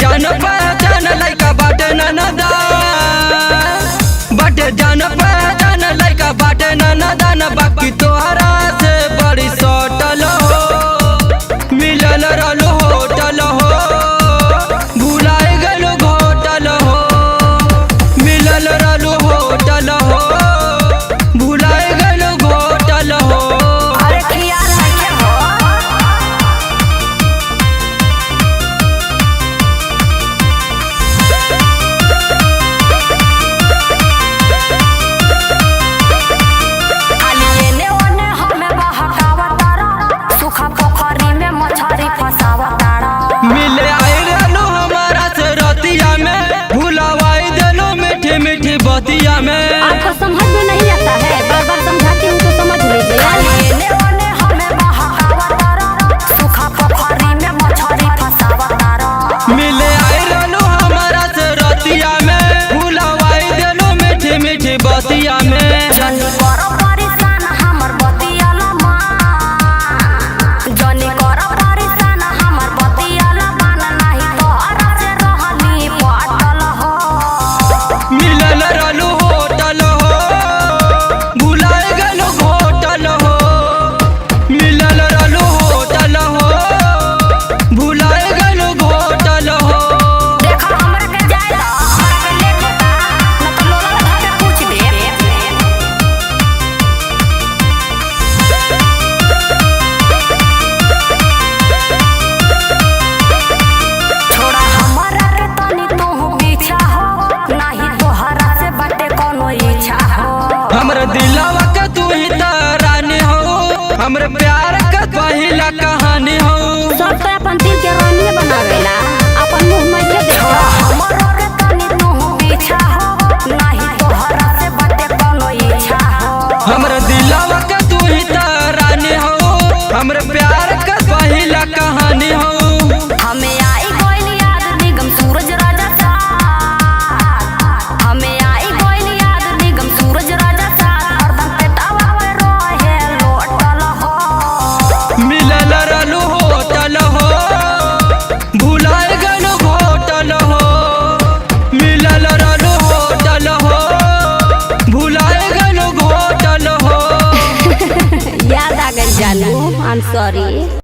जान पहचान लइका बाटे ननदा, बाटे जान पहचान लइका बाटे ननदा न बाकी तोहरा से बड़ी सटल हो, मिलल रहलो होटल हो, भुलाए गलो घोटल हो, मिलल रहलो होटल हो, भुलाए गलो घोटल हो। मिले आए रहलो हमारा से रतिया में, भुलावाई देलो मीठी मीठी बतिया में। आपको समझ में नहीं आता है, बार बार समझाती हूँ तो समझ लीजिए। मिले आए रहलो हमारा से रतिया में, भुलावाई देलो मीठी मीठी बतिया में। मिलल रहलो होटल हो, भुलाए गलो घोटल हो, मिलल रहलो होटल हो, भुलाए गलो घोटल हो। हमरे दिलवा के तू ही त रानी हो, हमरे प्यार के पहिला कहानी हो। सब तो अपन दिल के रानी बनावेला, अपन मुंह में के देखो। हमरे दिलवा के तू ही त रानी हो, हमरे प्यार के पहिला कहानी हो। हमें आई कोई याद निगम सूरज राजा साथ, हमें आई कोई याद निगम सूरज राजा साथ, हरदम पेटावा पे रोहे लोटल हो। मिलल रहलो होटल हो, भुलाए गलो घोटल हो, मिलल रहलो होटल हो, भुलाए गलो घोटल हो। याद आ गई जानू, आई एम सॉरी।